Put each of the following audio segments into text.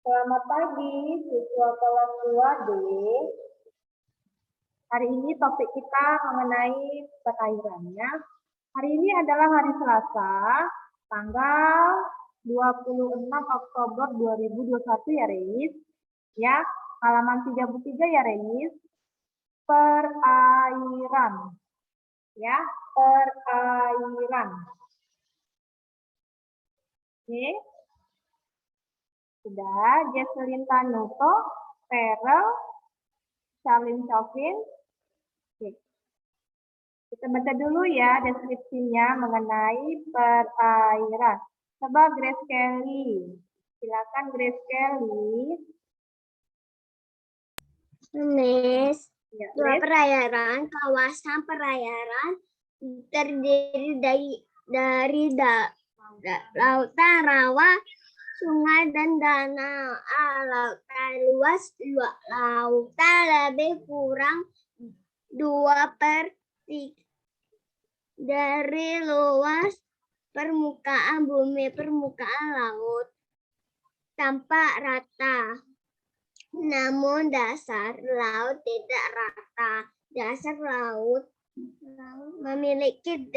Selamat pagi, siswa kelas 2D. Hari ini topik kita mengenai perairannya. Hari ini adalah hari Selasa, tanggal 26 Oktober 2021 ya, Reis. Ya, halaman 33 ya, Reis. Perairan. Ya, perairan. Oke. Sudah, Jesselyn Tanuto, Ferel, Charlene Chauvin. Oke. Kita baca dulu ya deskripsinya mengenai perairan. Coba Grace Kelly. Silakan Grace Kelly. Miss, Ya, dua Grace. perairan, kawasan perairan terdiri dari lautan, rawa, sungai, dan danau. Lautan luas, lautan lebih kurang 2/3 dari luas permukaan bumi. Permukaan laut tampak rata, namun dasar laut tidak rata. Dasar laut memiliki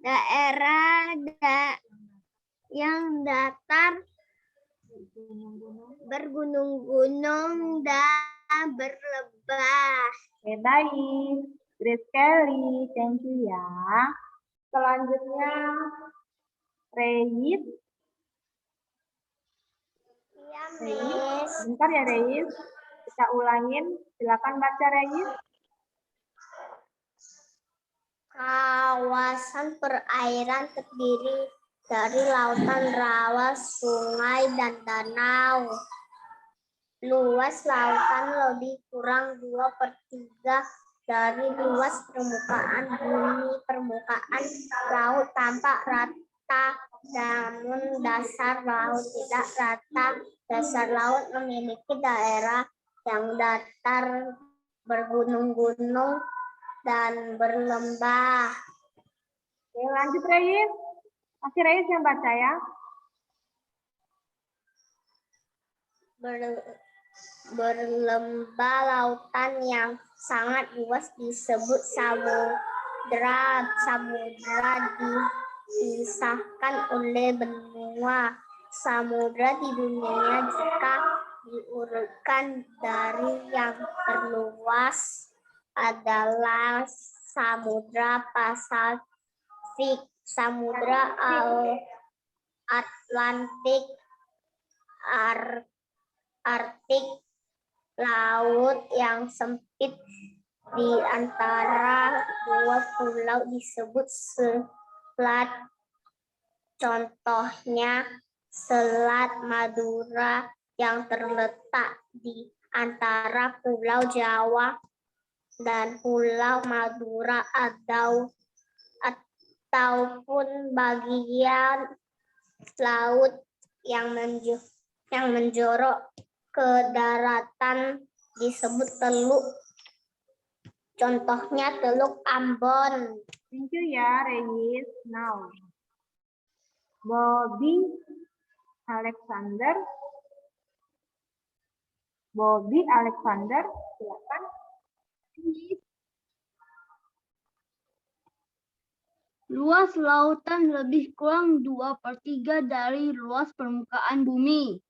daerah yang datar, bergunung-gunung, dan berlembah. Oke, baik. Grace Kelly, thank you ya. Selanjutnya, Reis. Iya, Reis, Miss. bentar ya Reis. Kita ulangin. Silakan baca Reis. Kawasan perairan terdiri dari lautan, rawa, sungai, dan danau. Luas lautan lebih kurang 2/3 dari luas permukaan bumi. Permukaan laut tampak rata, namun dasar laut tidak rata. Dasar laut memiliki daerah yang datar, bergunung-gunung, dan berlembah. Oke, lanjut Reis. Masih Reis yang baca ya. Berlembah lautan yang sangat luas disebut samudra. Samudra dipisahkan oleh benua. Samudra di dunia jika diurutkan dari yang terluas adalah Samudra Pasifik, Samudra Atlantik, Arktik. Laut yang sempit di antara dua pulau disebut selat. Contohnya Selat Madura yang terletak di antara Pulau Jawa dan Pulau Madura, ataupun bagian laut yang menjorok ke daratan disebut teluk. Contohnya Teluk Ambon. Thank you ya Reis. Now, Bobby Alexander. Silakan. Luas lautan lebih kurang 2/3 dari luas permukaan bumi.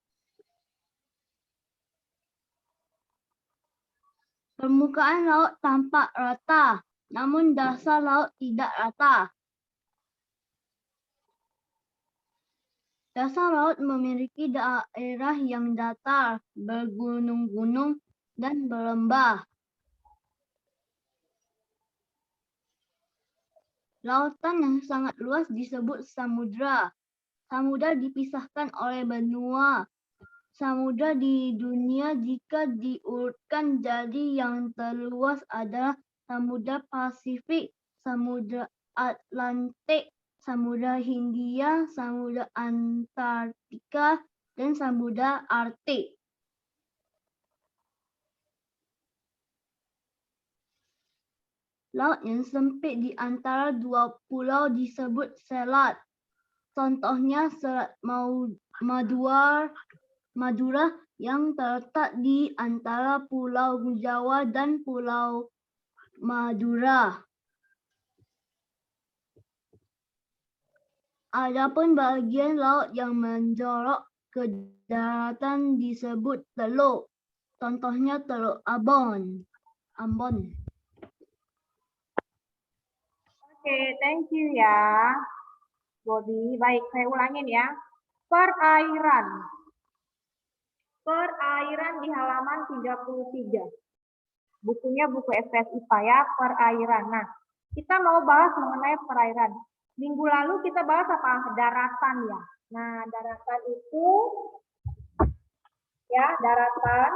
Permukaan laut tampak rata, namun dasar laut tidak rata. Dasar laut memiliki daerah yang datar, bergunung-gunung, dan berlembah. Lautan yang sangat luas disebut samudra. Samudra dipisahkan oleh benua. Samudra di dunia jika diurutkan jadi yang terluas adalah Samudra Pasifik, Samudra Atlantik, Samudra Hindia, Samudra Antartika, dan Samudra Arktik. Laut yang sempit di antara dua pulau disebut selat. Contohnya Selat Madura Madura yang terletak di antara Pulau Jawa dan Pulau Madura. Adapun bagian laut yang menjorok ke daratan disebut teluk. Contohnya Teluk Ambon. Oke, thank you ya, Bobby. Baik, saya ulangin ya. Perairan. Perairan di halaman 33. Bukunya buku SPS IPA ya, perairan. Nah, kita mau bahas mengenai perairan. Minggu lalu kita bahas apa? Daratan ya. Nah, daratan itu ya, daratan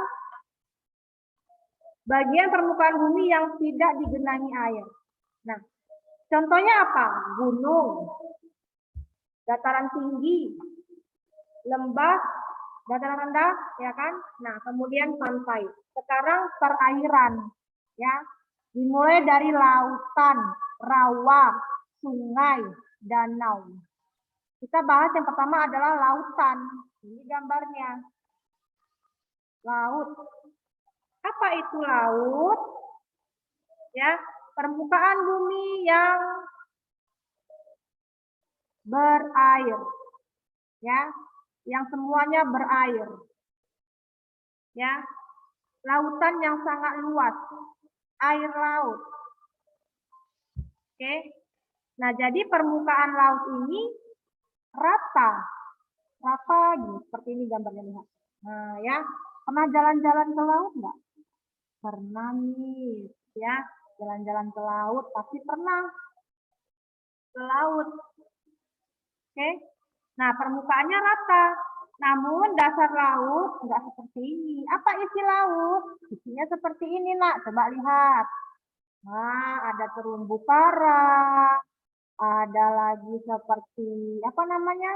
bagian permukaan bumi yang tidak digenangi air. Nah, contohnya apa? Gunung, dataran tinggi, lembah, dataran rendah, ya kan? Nah, kemudian pantai. Sekarang perairan, ya. Dimulai dari lautan, rawa, sungai, danau. Kita bahas yang pertama adalah lautan. Ini gambarnya. Laut. Apa itu laut? Ya, permukaan bumi yang berair. Ya, yang semuanya berair. Ya. Lautan yang sangat luas. Air laut. Oke. Nah, jadi permukaan laut ini rata. Rata gitu, seperti ini gambarnya lihat. Nah, ya. Pernah jalan-jalan ke laut enggak? Pernah nih, ya. Jalan-jalan ke laut pasti pernah. Ke laut. Oke. Nah, permukaannya rata. Namun dasar laut enggak seperti ini. Apa isi laut? Isinya seperti ini, Nak. Coba lihat. Nah, ada terumbu karang. Ada lagi seperti apa namanya?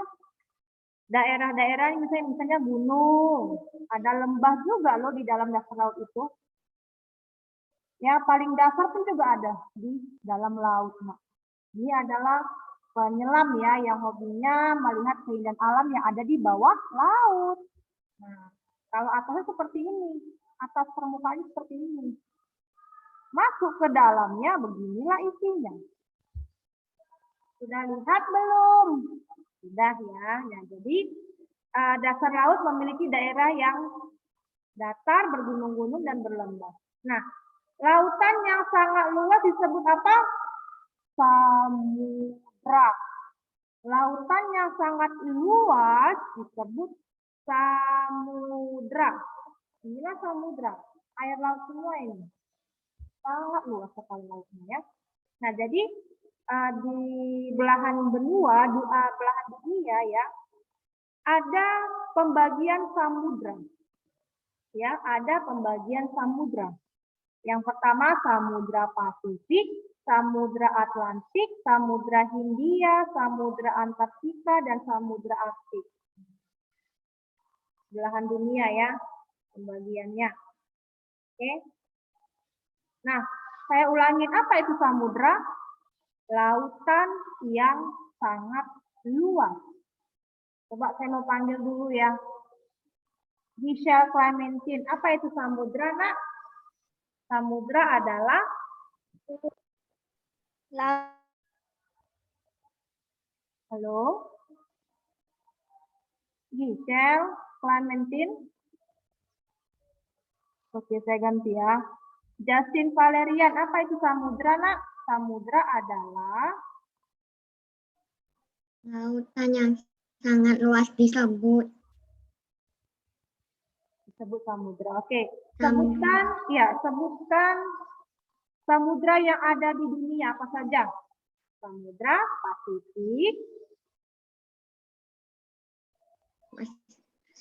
Daerah-daerah misalnya gunung. Ada lembah juga loh di dalam dasar laut itu. Ya, paling dasar pun juga ada di dalam laut, Nak. Ini adalah penyelam ya yang hobinya melihat keindahan alam yang ada di bawah laut. Nah, kalau atasnya seperti ini, atas permukaannya seperti ini. Masuk ke dalamnya, beginilah isinya. Sudah lihat belum? Sudah ya. Nah, jadi dasar laut memiliki daerah yang datar, bergunung-gunung dan berlembah. Nah, lautan yang sangat luas disebut apa? Samudra. Lautan yang sangat luas disebut samudra. Inilah samudra. Air laut semua ini. Sangat luas sekali lautnya ya. Nah, jadi di belahan benua, belahan dunia ya, ada pembagian samudra. Ya, ada pembagian samudra. Yang pertama Samudra Pasifik, Samudra Atlantik, Samudra Hindia, Samudra Antartika, dan Samudra Arktik. Belahan dunia ya, pembagiannya. Oke. Nah, saya ulangin, apa itu samudra? Lautan yang sangat luas. Coba saya mau panggil dulu ya. Michelle Clementine, apa itu samudra, Nak? Samudra adalah halo? Michelle Clementine. Oke, saya ganti ya. Justin Valerian, apa itu samudra, Nak? Samudra adalah lautan yang sangat luas disebut samudra. Oke, sebutkan samudra yang ada di dunia apa saja? Samudra Pasifik,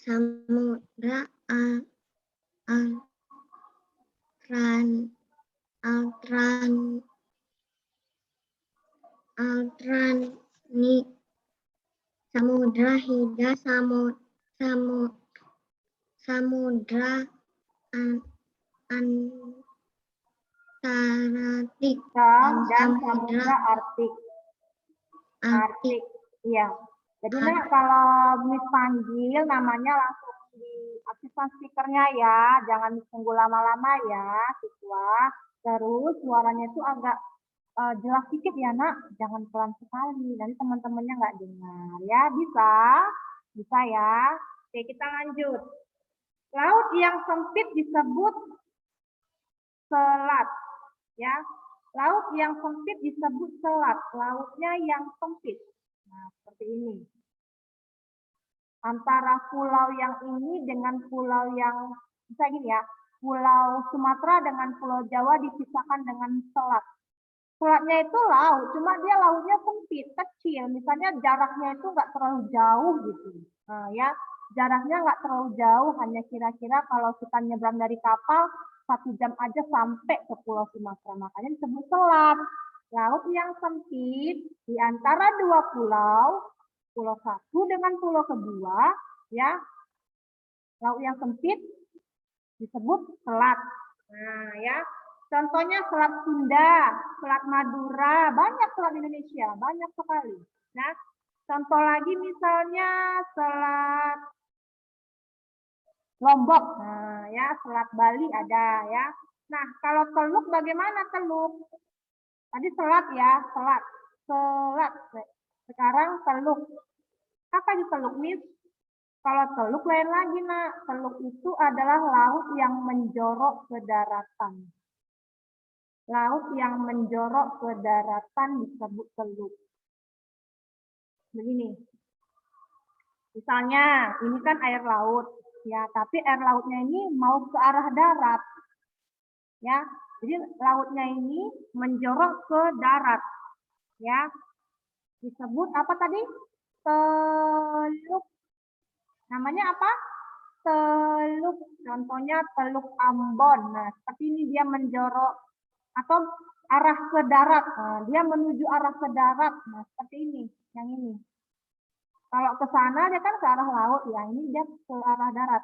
samudra Atlantik, Samudra Hindia, Samudra Antartik, dan Samudra Arktik. Arktik. Iya. Jadi Nak, kalau Miss panggil namanya langsung aktifkan speakernya ya, jangan tunggu lama-lama ya, siswa. Terus suaranya itu agak jelas dikit ya nak, jangan pelan sekali, nanti teman-temannya nggak dengar ya, bisa? Bisa ya? Oke, kita lanjut. Laut yang sempit disebut selat, ya. Laut yang sempit disebut selat, lautnya yang sempit. Nah, seperti ini. Antara pulau yang ini dengan pulau yang, bisa gini ya, Pulau Sumatera dengan Pulau Jawa dipisahkan dengan selat. Selatnya itu laut, cuma dia lautnya sempit, kecil. Misalnya jaraknya itu nggak terlalu jauh gitu. Nah, ya, jaraknya nggak terlalu jauh, hanya kira-kira kalau kita nyebrang dari kapal 1 jam aja sampai ke Pulau Sumatera. Makanya disebut selat. Laut yang sempit di antara dua pulau, pulau satu dengan pulau kedua, ya. Laut yang sempit disebut selat. Nah, ya. Contohnya Selat Sunda, Selat Madura, banyak selat di Indonesia, banyak sekali. Nah, contoh lagi misalnya Selat Lombok, nah ya Selat Bali ada ya. Nah, kalau Teluk bagaimana Teluk? Tadi selat ya, selat. Sekarang Teluk. Apa itu Teluk, Miss? Kalau Teluk lain lagi, nak. Teluk itu adalah laut yang menjorok ke daratan. Laut yang menjorok ke daratan disebut teluk. Begini. Misalnya, ini kan air laut. Ya, tapi air lautnya ini mau ke arah darat. Ya, jadi lautnya ini menjorok ke darat. Ya. Disebut apa tadi? Teluk. Namanya apa? Teluk. Contohnya Teluk Ambon. Nah, seperti ini dia menjorok atau arah ke darat. Nah, dia menuju arah ke darat. Nah, seperti ini, yang ini. Kalau ke sana dia kan ke arah laut, ya ini dia ke arah darat,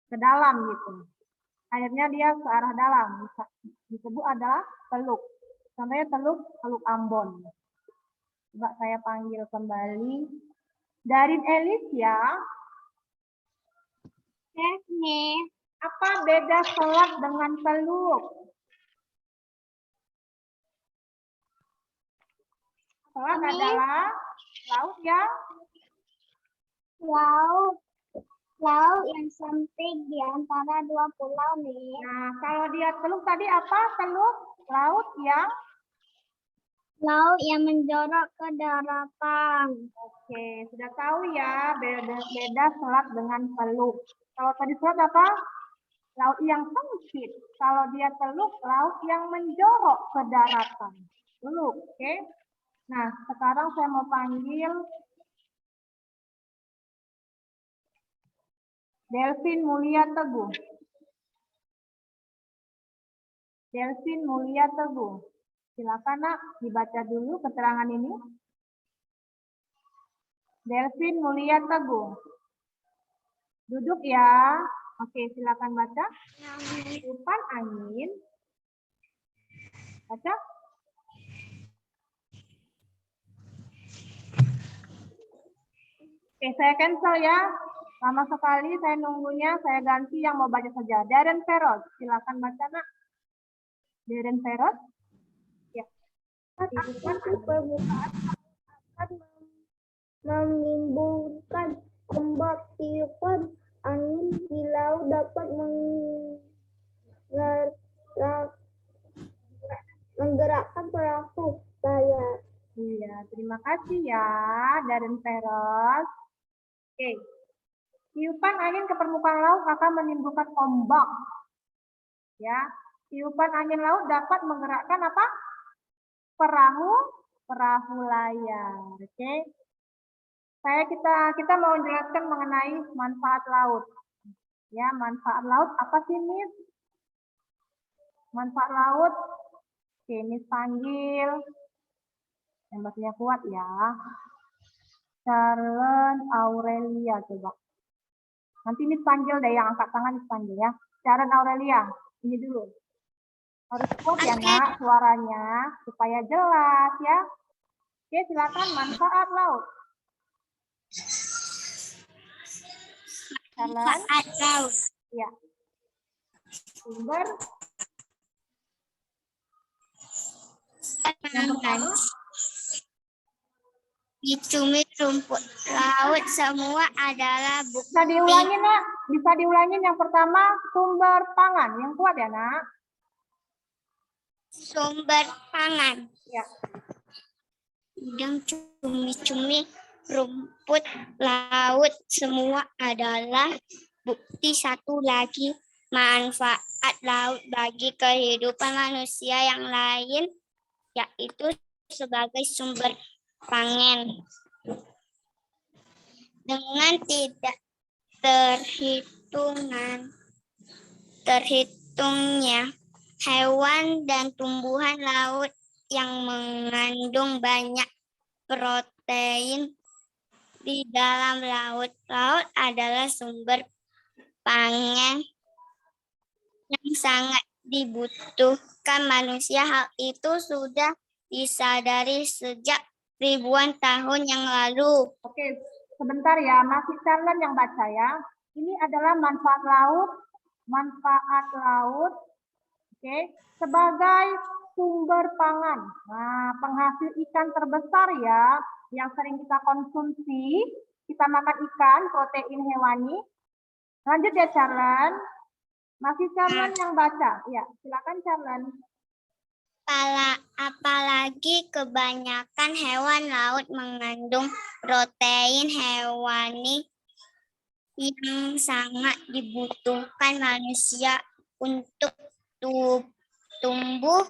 ke dalam gitu. Akhirnya dia ke arah dalam. Disebut adalah teluk. Contohnya Teluk Ambon. Coba saya panggil kembali. Darin Elisya. Apa beda selat dengan teluk? Selat adalah laut yang Laut yang sempit di antara dua pulau nih. Nah, kalau dia teluk tadi apa? Teluk laut yang menjorok ke daratan. Oke, sudah tahu ya beda selat dengan teluk. Kalau tadi selat apa? Laut yang sempit. Kalau dia teluk, laut yang menjorok ke daratan. Teluk, oke? Nah, sekarang saya mau panggil Delvin Mulia Teguh. Delvin Mulia Teguh. Silakan nak, dibaca dulu keterangan ini. Delvin Mulia Teguh. Duduk ya. Oke, silakan baca. Tiupan angin. Baca. Oke, saya cancel ya. Lama sekali saya nunggunya, saya ganti yang mau baca saja. Darren Feroz, silakan baca nak. Darren Feroz. Ya. Tiupan permukaan akan menimbulkan ombak. Tiupan angin di laut dapat menggerakkan perahu layar. Iya, terima kasih ya, Darren Feroz. Oke. Tiupan angin ke permukaan laut akan menimbulkan ombak. Ya, tiupan angin laut dapat menggerakkan apa? Perahu layar. Oke. Kita mau menjelaskan mengenai manfaat laut. Ya, manfaat laut apa sih, Miss? Manfaat laut. Oke, Miss panggil. Yang bahasanya kuat ya. Sharon Aurelia coba. Nanti Miss panggil deh, yang angkat tangan Miss panggil ya. Sharon Aurelia, ini dulu. Harus kuat ya nak suaranya, supaya jelas ya. Oke, silakan manfaat laut. Sharon. Manfaat laut. Ya. Sumber yang pertama. Cumi rumput laut semua adalah bukti. Bisa diulangin, Nak? Bisa diulangin yang pertama, sumber pangan. Yang kuat ya, Nak? Sumber pangan. Ya. Udang, cumi-cumi, rumput laut semua adalah bukti. Satu lagi, manfaat laut bagi kehidupan manusia yang lain, yaitu sebagai sumber pangan. Dengan tidak terhitungnya hewan dan tumbuhan laut yang mengandung banyak protein di dalam laut. Laut adalah sumber pangan yang sangat dibutuhkan manusia. Hal itu sudah disadari sejak ribuan tahun yang lalu. Oke, sebentar ya, masih challenge yang baca ya. Ini adalah manfaat laut. Manfaat laut, oke, sebagai sumber pangan. Nah, penghasil ikan terbesar ya, yang sering kita konsumsi. Kita makan ikan, protein hewani. Lanjut ya, challenge. Masih challenge yang baca. Ya, silakan challenge. Apalagi kebanyakan hewan laut mengandung protein hewani yang sangat dibutuhkan manusia untuk tumbuh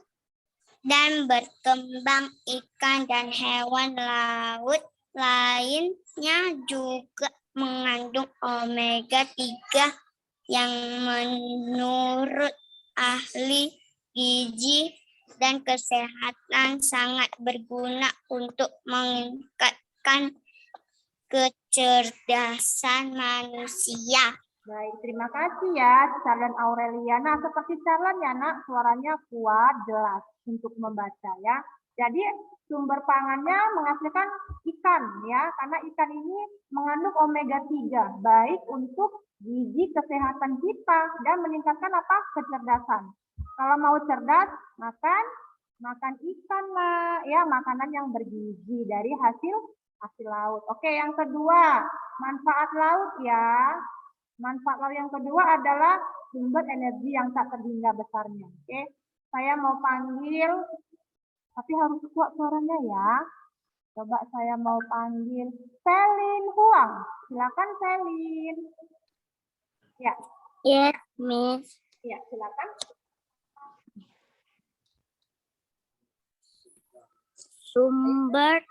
dan berkembang. Ikan dan hewan laut lainnya juga mengandung omega 3 yang menurut ahli gizi dan kesehatan sangat berguna untuk meningkatkan kecerdasan manusia. Baik, terima kasih ya, Challenge Aureliana. Seperti challenge ya, Nak, suaranya kuat, jelas untuk membaca ya. Jadi sumber pangannya menghasilkan ikan ya, karena ikan ini mengandung omega 3, baik untuk gizi kesehatan kita dan meningkatkan apa? Kecerdasan. Kalau mau cerdas, makan ikan lah, ya, makanan yang bergizi dari hasil laut. Oke, yang kedua, manfaat laut ya. Manfaat laut yang kedua adalah sumber energi yang tak terhingga besarnya. Oke, saya mau panggil, tapi harus kuat suaranya ya. Coba saya mau panggil Selin Huang. Silakan Selin. Ya. Yes, Miss. Ya, silakan. Sumber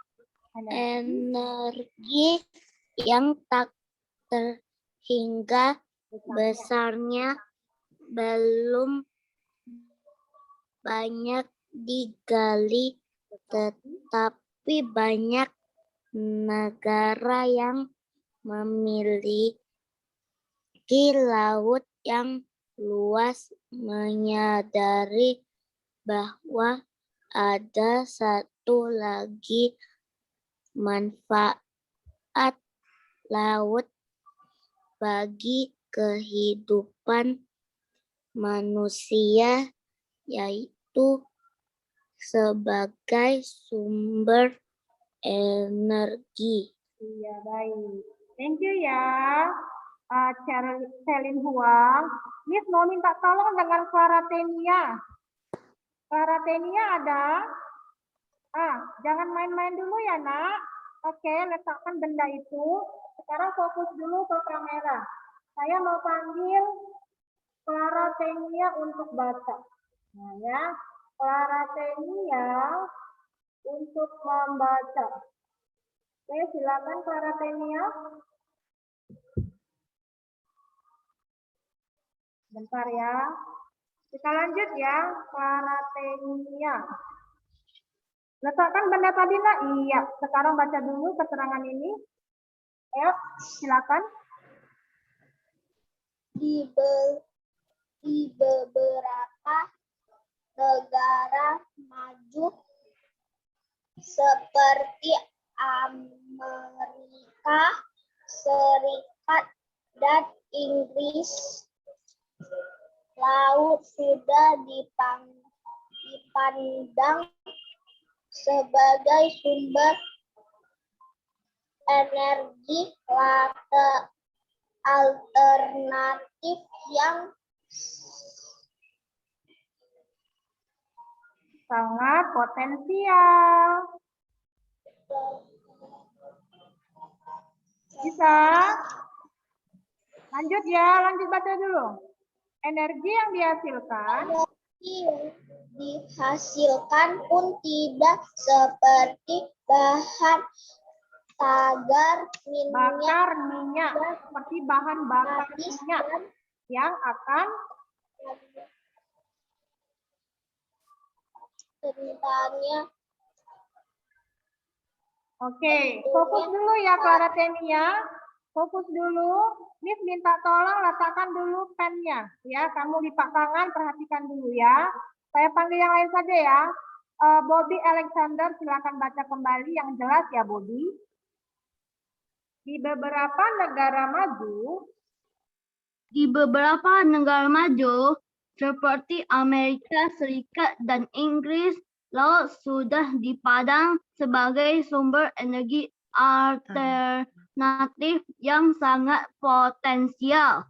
energi yang tak terhingga besarnya belum banyak digali, tetapi banyak negara yang memiliki laut yang luas menyadari bahwa ada satu lagi manfaat laut bagi kehidupan manusia, yaitu sebagai sumber energi. Iya, baik. Thank you ya, Selin Huang. Miss mau minta tolong dengan Clara Tenia. Clara Tenia ada? Jangan main-main dulu ya, Nak. Oke, letakkan benda itu. Sekarang fokus dulu ke kamera. Saya mau panggil Clara Tenia untuk baca. Nah ya, Clara Tenia untuk membaca. Oke, silakan Clara Tenia. Bentar ya. Kita lanjut ya, Clara Tenia. Letakkan benda tadi, Nak. Iya, sekarang baca dulu keterangan ini. Ayo, silakan. Di beberapa negara maju seperti Amerika Serikat dan Inggris, laut sudah dipandang sebagai sumber energi alternatif yang sangat potensial. Bisa? Lanjut ya, lanjut baca dulu. Energi yang dihasilkan pun tidak seperti bahan bakar minyak, seperti bahan bakar minyak yang akan rentannya. Oke, fokus dulu ya Clara Tenia. Fokus dulu. Miss minta tolong letakkan dulu pennya. Ya, kamu lipat tangan, perhatikan dulu ya. Saya panggil yang lain saja ya. Bobby Alexander, silakan baca kembali yang jelas ya Bobby. Di beberapa negara maju, seperti Amerika Serikat dan Inggris, laut sudah dipandang sebagai sumber energi alternatif yang sangat potensial.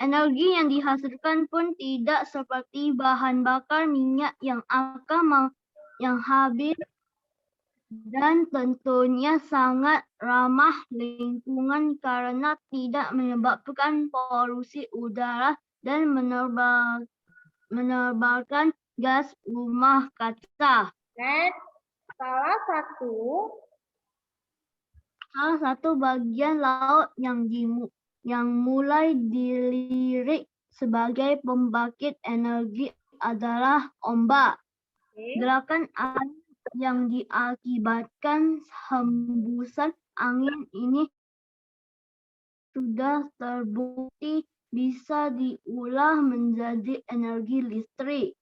Energi yang dihasilkan pun tidak seperti bahan bakar minyak yang habis dan tentunya sangat ramah lingkungan karena tidak menyebabkan polusi udara dan menebarkan gas rumah kaca. next, salah satu bagian laut yang mulai dilirik sebagai pembangkit energi adalah ombak. Gerakan air yang diakibatkan hembusan angin ini sudah terbukti bisa diolah menjadi energi listrik.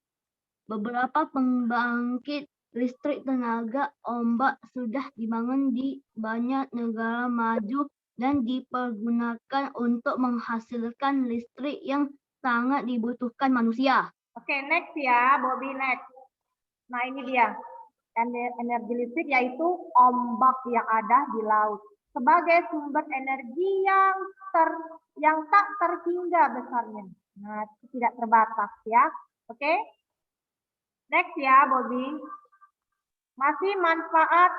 Beberapa pembangkit listrik tenaga ombak sudah dibangun di banyak negara maju dan dipergunakan untuk menghasilkan listrik yang sangat dibutuhkan manusia. Oke, next ya, Bobby, next. Nah, ini dia. Energi listrik yaitu ombak yang ada di laut. Sebagai sumber energi yang tak terhingga besarnya. Nah, tidak terbatas ya. Oke. Next ya, Bobby. Masih manfaat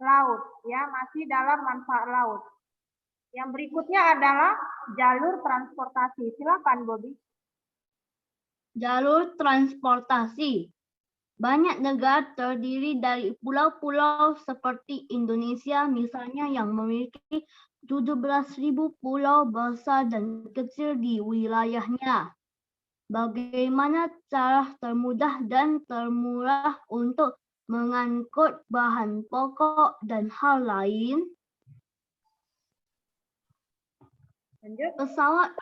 laut ya, masih dalam manfaat laut. Yang berikutnya adalah jalur transportasi. Silakan, Bobby. Jalur transportasi. Banyak negara terdiri dari pulau-pulau seperti Indonesia misalnya yang memiliki 17.000 pulau besar dan kecil di wilayahnya. Bagaimana cara termudah dan termurah untuk mengangkut bahan pokok dan hal lain? Pesawat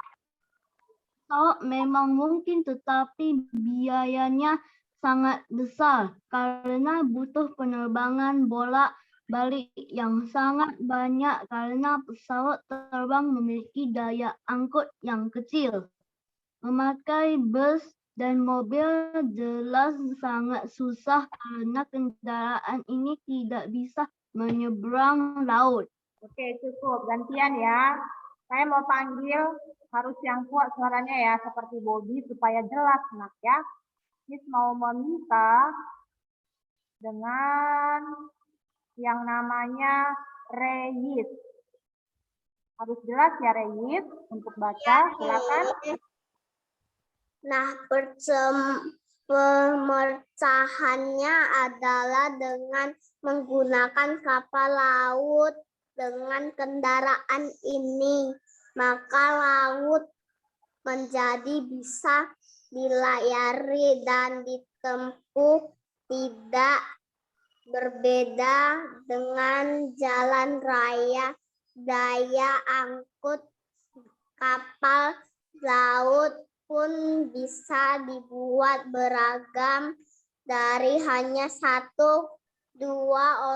memang mungkin, tetapi biayanya sangat besar karena butuh penerbangan bolak-balik yang sangat banyak karena pesawat terbang memiliki daya angkut yang kecil. Memakai bus dan mobil jelas sangat susah karena kendaraan ini tidak bisa menyeberang laut. Oke, cukup. Gantian ya. Saya mau panggil harus yang kuat suaranya ya, seperti Bobby supaya jelas, nak ya. Miss mau meminta dengan yang namanya Reyis. Harus jelas ya Reyis untuk baca. Silakan. Nah, pemecahannya adalah dengan menggunakan kapal laut dengan kendaraan ini. Maka laut menjadi bisa dilayari dan ditempuh tidak berbeda dengan jalan raya. Daya angkut kapal laut pun bisa dibuat beragam dari hanya 1-2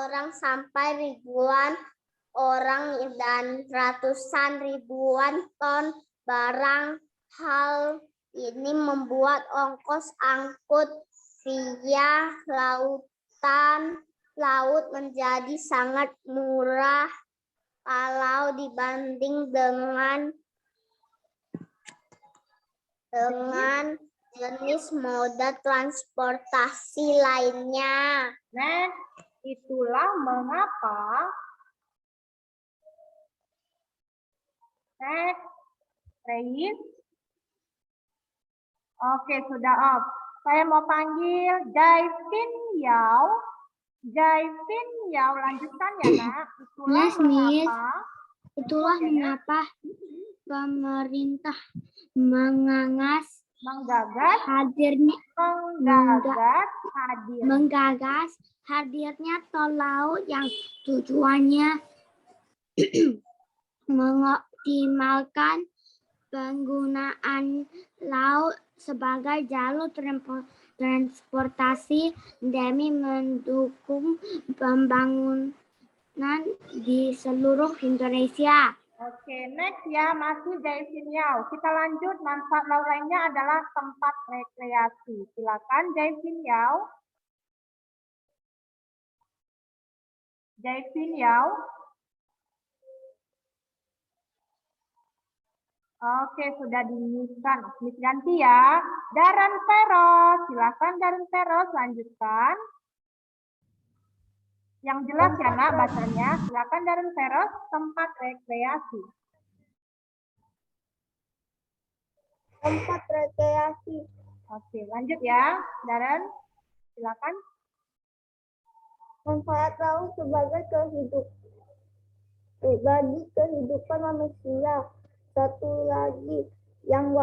orang sampai ribuan orang dan ratusan ribuan ton barang Hal ini membuat ongkos angkut via laut menjadi sangat murah kalau dibanding dengan jenis moda transportasi lainnya. Nah, itulah mengapa. Next, Reis. Oke, sudah off. Saya mau panggil Jaivin Yao. Jaivin Yao, lanjutkan ya, Nak. Itulah Yes, Miss. mengapa. Itulah mengapa pemerintah menggagas hadirnya tol laut yang tujuannya mengoptimalkan penggunaan laut sebagai jalur transportasi demi mendukung pembangunan di seluruh Indonesia. Oke, next ya, masih Jaivin Yao. Kita lanjut, manfaat laut lainnya adalah tempat rekreasi. Silakan Jaivin Yao. Jaivin Yao. Oke, sudah dimisikan. Miss ganti ya. Darren Feros. Silakan Darren Feros, lanjutkan. Yang jelas ya, Nak, bacanya. Silakan Darren Feros, tempat rekreasi. Tempat rekreasi. Oke, lanjut ya, Darren. Silakan. Manfaat laut sebagai bagi kehidupan manusia. Satu lagi yang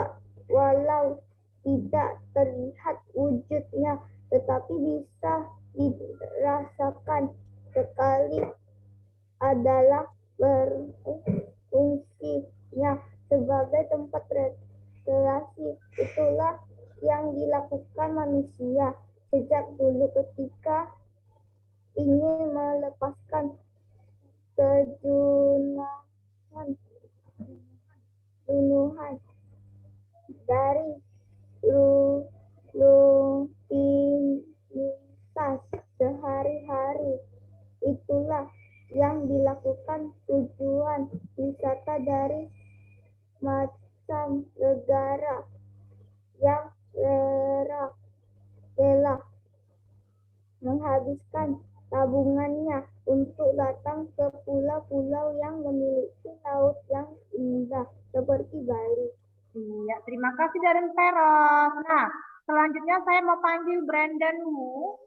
walau tidak terlihat wujudnya, tetapi bisa dirasakan sekali adalah berfungsinya sebagai tempat rekreasi. Itulah yang dilakukan manusia sejak dulu ketika ingin melepaskan kejenuhan dari rutinitas sehari-hari. Itulah yang dilakukan tujuan wisata dari macam negara yang rela menghabiskan tabungannya untuk datang ke pulau-pulau yang memiliki laut yang indah seperti Bali. Iya, terima kasih Darren Feros. Nah, selanjutnya saya mau panggil Brandon Wu.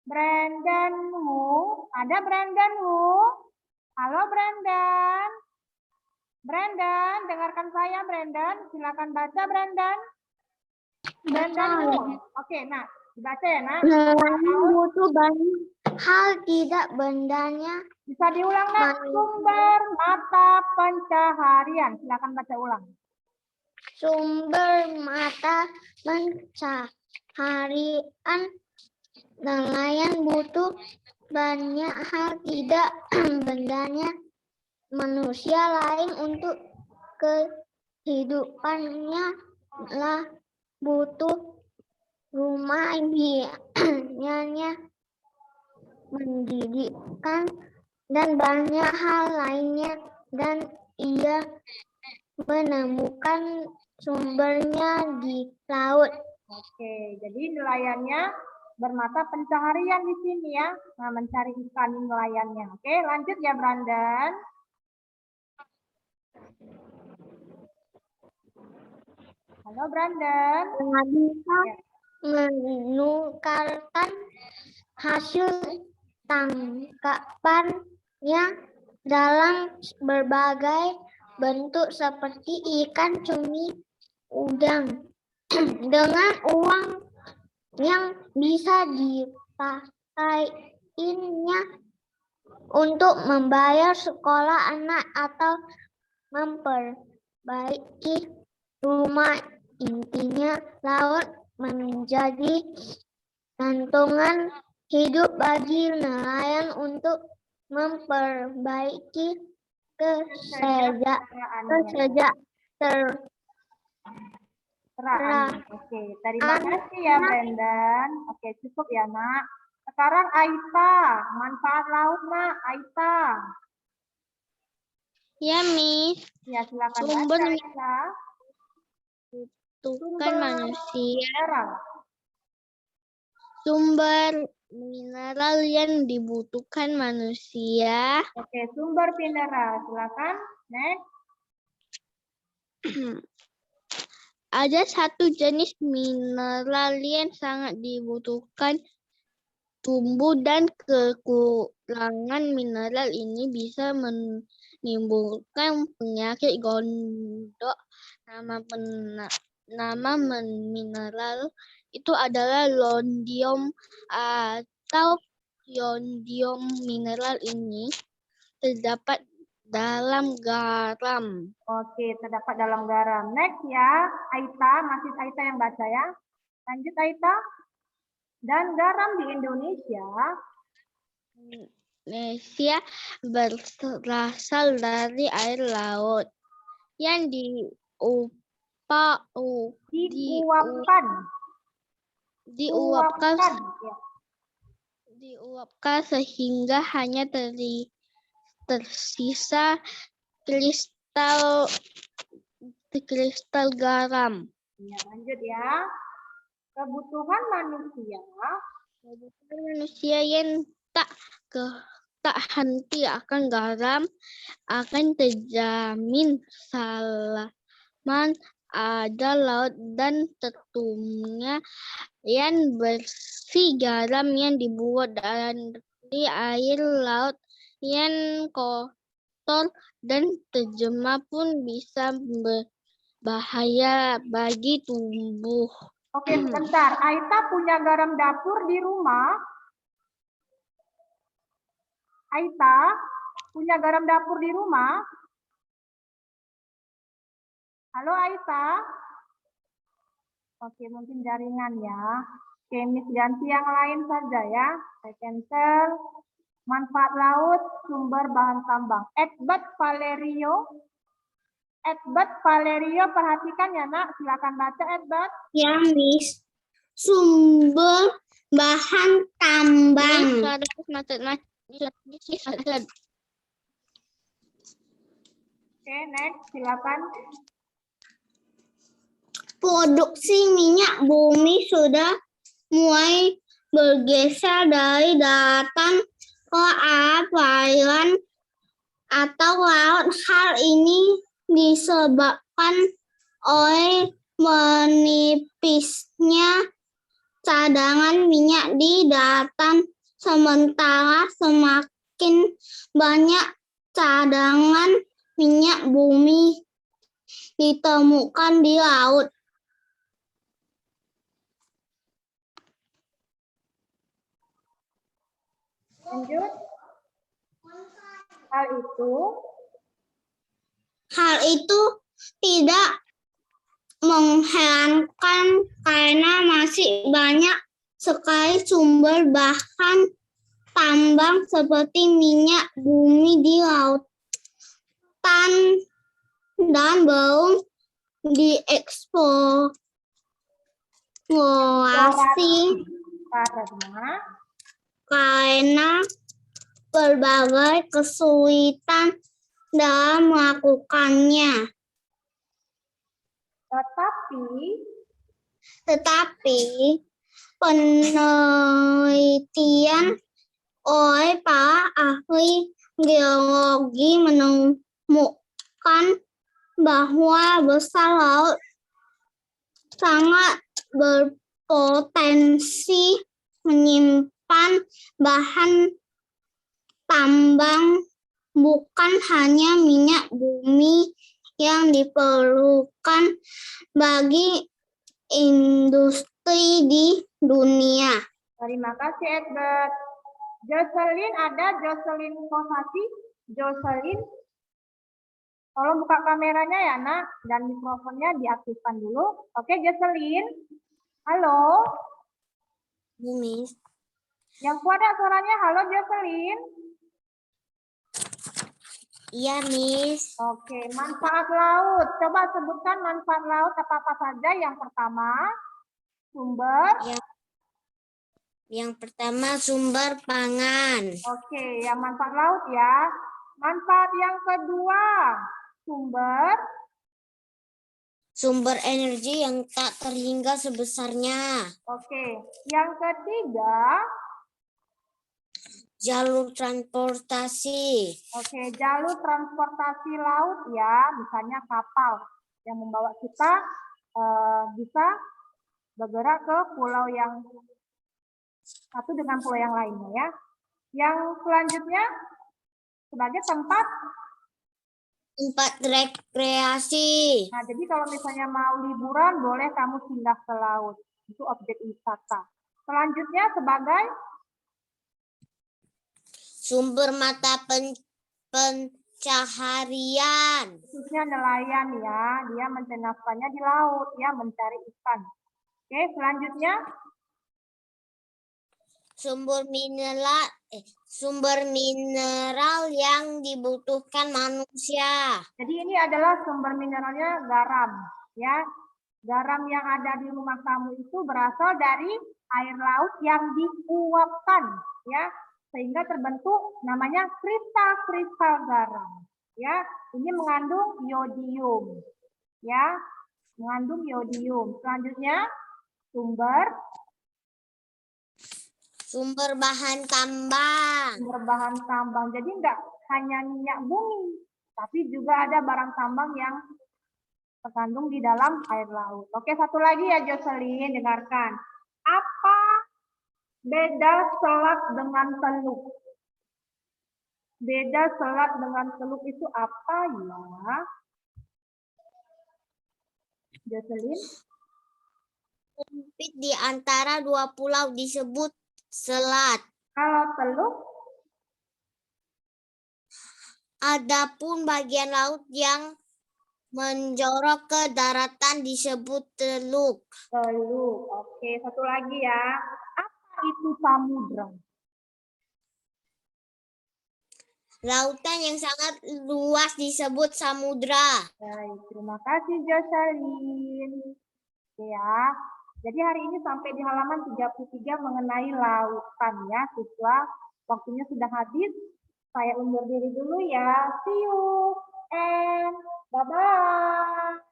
Brandon Wu, ada Brandon Wu? Halo Brandon. Brandon, dengarkan saya Brandon. Silakan baca Brandon. Brandon Wu. Oke, nah dibaca ya, Nak. Butuh banyak hal tidak bendanya. Bisa diulang, Nak. Sumber mata pencaharian. Silakan baca ulang. Sumber mata pencaharian nelayan butuh banyak hal tidak bendanya. Manusia lain untuk kehidupannya lah butuh rumah impiannya, pendidikan dan banyak hal lainnya, dan ia menemukan sumbernya di laut. Oke, jadi nelayannya bermata pencaharian di sini ya. Nah, mencari ikan nelayannya. Oke, lanjut ya Brandon. Halo Brandon. Bisa menukarkan hasil tangkapannya dalam berbagai bentuk seperti ikan, cumi, udang dengan uang yang bisa dipakainya untuk membayar sekolah anak atau memperbaiki rumah. Intinya laut menjadi gantungan hidup bagi nelayan untuk memperbaiki kesejahteraan Cerah. Oke, terima kasih ya Brendan. Oke, cukup ya nak. Sekarang Aita, manfaat laut nak, Aita. Ya, Miss. Ya silakan Sumber baca Aita. Bukan manusia. Mineral. Sumber mineral yang dibutuhkan manusia. Oke, sumber mineral. Silakan. Next. Ada satu jenis mineral yang sangat dibutuhkan tumbuh dan kekurangan mineral ini bisa menimbulkan penyakit gondok. Nama mineral itu adalah londium atau yodium. Mineral ini terdapat dalam garam. Oke, terdapat dalam garam. Next ya, Aita, masih Aita yang baca ya. Lanjut Aita. Dan garam di Indonesia Berasal dari air laut yang diuapkan ya. sehingga hanya tersisa kristal garam. Ya, lanjut ya. Kebutuhan manusia yang tak henti akan garam akan terjamin salaman ada laut dan tertumbuhnya yang bersih. Garam yang dibuat dari air laut yang kotor dan tercemar pun bisa berbahaya bagi tubuh. Oke, sebentar. Aita punya garam dapur di rumah? Aita punya garam dapur di rumah? Halo Aita? Oke, mungkin jaringan ya. Oke, Miss ganti yang lain saja ya. Saya cancel. Manfaat laut, sumber bahan tambang. Edbert Valerio, perhatikan ya nak. Silakan baca Edbert. Ya, Miss. Sumber bahan tambang. Oke, next. Silakan. Produksi minyak bumi sudah mulai bergeser dari daratan ke perairan atau laut. Hal ini disebabkan oleh menipisnya cadangan minyak di daratan, sementara semakin banyak cadangan minyak bumi ditemukan di laut. Lanjut. Hal itu tidak mengherankan karena masih banyak sekali sumber bahan tambang seperti minyak bumi di lautan dan belum dieksplorasi karena berbagai kesulitan dalam melakukannya. Tetapi penelitian oleh para ahli geologi menemukan bahwa besar laut sangat berpotensi menyimpan bahan tambang, bukan hanya minyak bumi yang diperlukan bagi industri di dunia. Terima kasih Edbert. Jocelyn, ada Jocelyn Kosasi? Jocelyn, tolong buka kameranya ya nak, dan mikrofonnya diaktifkan dulu. Oke Jocelyn, halo. Miss. Yang kuat ada suaranya, halo Jocelyn. Iya, Miss. Oke, manfaat laut. Coba sebutkan manfaat laut apa-apa saja. Yang pertama, sumber. Yang pertama sumber pangan. Oke, yang manfaat laut ya. Manfaat yang kedua, sumber. Sumber energi yang tak terhingga sebesarnya. Oke, yang ketiga, Jalur transportasi. oke, jalur transportasi laut ya, misalnya kapal yang membawa kita bisa bergerak ke pulau yang satu dengan pulau yang lainnya ya. Yang selanjutnya sebagai tempat. Tempat rekreasi. Nah, jadi kalau misalnya mau liburan, boleh kamu singgah ke laut. Itu objek wisata. Selanjutnya sebagai Sumber mata pencaharian. khususnya nelayan ya, dia mencari nafkahnya di laut ya, mencari ikan. Oke, selanjutnya sumber mineral yang dibutuhkan manusia. jadi ini adalah sumber mineralnya garam ya. Garam yang ada di rumah kamu itu berasal dari air laut yang diuapkan ya, sehingga terbentuk namanya kristal-kristal garam ya. Ini mengandung yodium ya, mengandung yodium. Selanjutnya Sumber bahan tambang. sumber bahan tambang. Jadi enggak hanya minyak bumi, tapi juga ada barang tambang yang terkandung di dalam air laut. Oke, satu lagi ya Jocelyn, dengarkan. Apa beda selat dengan teluk? Beda selat dengan teluk itu apa ya? Jocelyn? Sempit di antara dua pulau disebut selat. Kalau teluk? Adapun bagian laut yang menjorok ke daratan disebut teluk. Teluk. Oke, satu lagi ya. Apa itu samudra? Lautan yang sangat luas disebut samudra. Baik, terima kasih Jocelyn. Oke ya. Jadi hari ini sampai di halaman 33 mengenai lautan ya, siswa. Waktunya sudah habis. Saya undur diri dulu ya. See you and bye-bye.